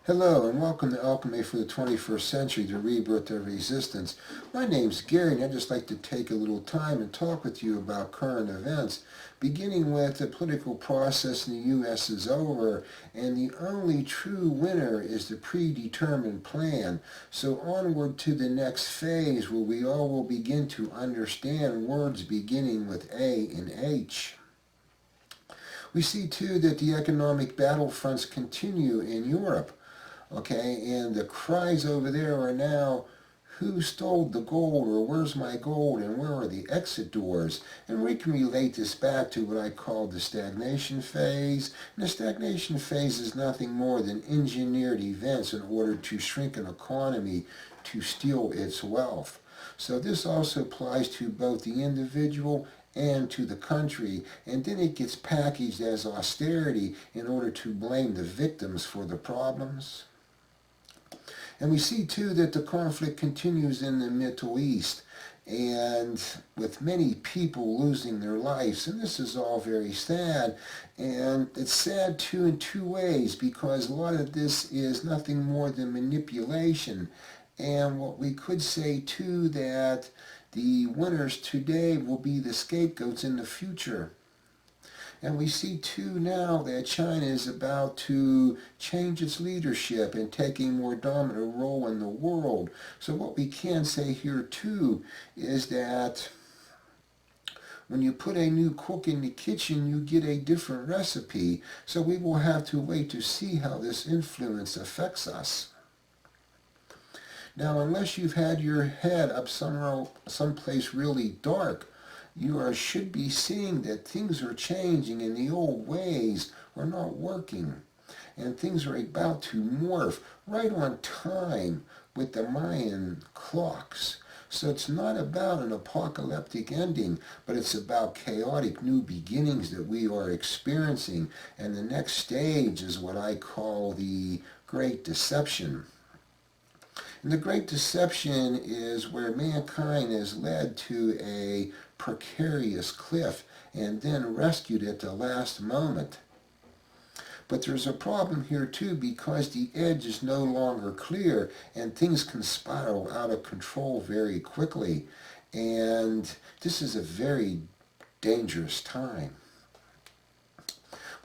Hello and welcome to Alchemy for the 21st Century, the Rebirth of Resistance. My name's Gary and I'd just like to take a little time and talk with you about current events, beginning with the political process in the U.S. is over and the only true winner is the predetermined plan. So onward to the next phase where we all will begin to understand words beginning with A and H. We see too that the economic battlefronts continue in Europe. Okay, and the cries over there are now, who stole the gold, or where's my gold, and where are the exit doors? And we can relate this back to what I call the stagnation phase. And the stagnation phase is nothing more than engineered events in order to shrink an economy to steal its wealth. So this also applies to both the individual and to the country, and then it gets packaged as austerity in order to blame the victims for the problems. And we see too that the conflict continues in the Middle East, and with many people losing their lives, and this is all very sad. And it's sad too in two ways, because a lot of this is nothing more than manipulation. And what we could say too, that the winners today will be the scapegoats in the future. And we see too now that China is about to change its leadership and take a more dominant role in the world. So what we can say here too is that when you put a new cook in the kitchen, you get a different recipe. So we will have to wait to see how this influence affects us. Now, unless you've had your head up someplace really dark, you should be seeing that things are changing and the old ways are not working. And things are about to morph right on time with the Mayan clocks. So it's not about an apocalyptic ending, but it's about chaotic new beginnings that we are experiencing. And the next stage is what I call the Great Deception. And the Great Deception is where mankind is led to a precarious cliff and then rescued at the last moment. But there's a problem here too, because the edge is no longer clear and things can spiral out of control very quickly. And this is a very dangerous time.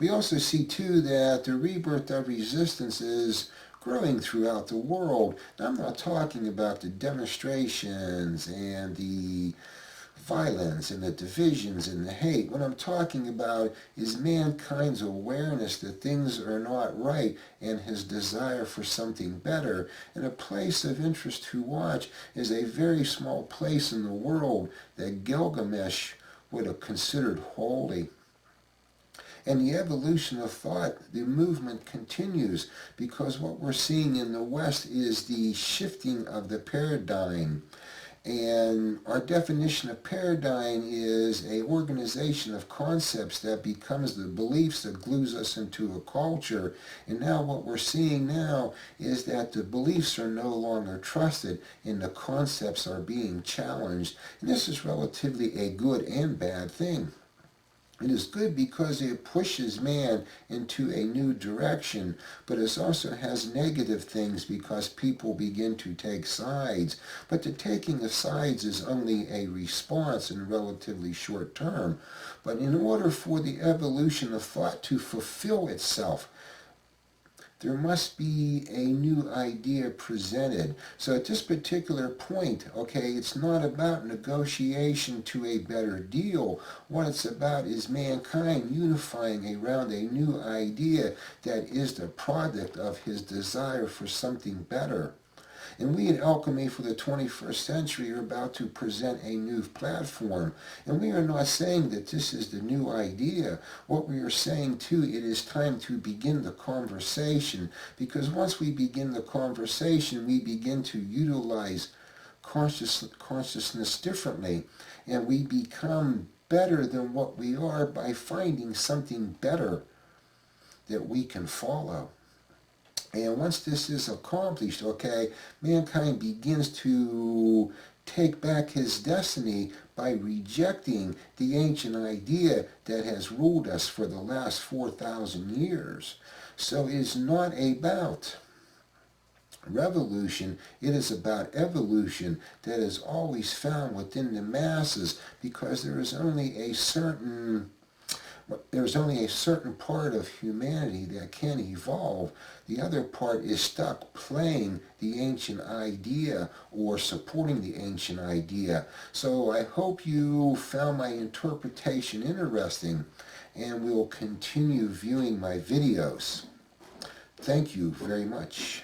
We also see too that the rebirth of resistance is growing throughout the world. Now, I'm not talking about the demonstrations and the violence and the divisions and the hate. What I'm talking about is mankind's awareness that things are not right and his desire for something better. And a place of interest to watch is a very small place in the world that Gilgamesh would have considered holy. And the evolution of thought, the movement continues, because what we're seeing in the West is the shifting of the paradigm. And our definition of paradigm is an organization of concepts that becomes the beliefs that glues us into a culture. And now what we're seeing now is that the beliefs are no longer trusted and the concepts are being challenged. And this is relatively a good and bad thing. It is good because it pushes man into a new direction, but it also has negative things because people begin to take sides. But the taking of sides is only a response in relatively short term. But in order for the evolution of thought to fulfill itself, there must be a new idea presented. So at this particular point, okay, it's not about negotiation to a better deal. What it's about is mankind unifying around a new idea that is the product of his desire for something better. And we at Alchemy for the 21st Century are about to present a new platform. And we are not saying that this is the new idea. What we are saying too, it is time to begin the conversation. Because once we begin the conversation, we begin to utilize consciousness differently. And we become better than what we are by finding something better that we can follow. And once this is accomplished, okay, mankind begins to take back his destiny by rejecting the ancient idea that has ruled us for the last 4,000 years. So it is not about Revolution, it is about evolution that is always found within the masses, because there's only a certain part of humanity that can evolve. The other part is stuck playing the ancient idea or supporting the ancient idea. So I hope you found my interpretation interesting and will continue viewing my videos. Thank you very much.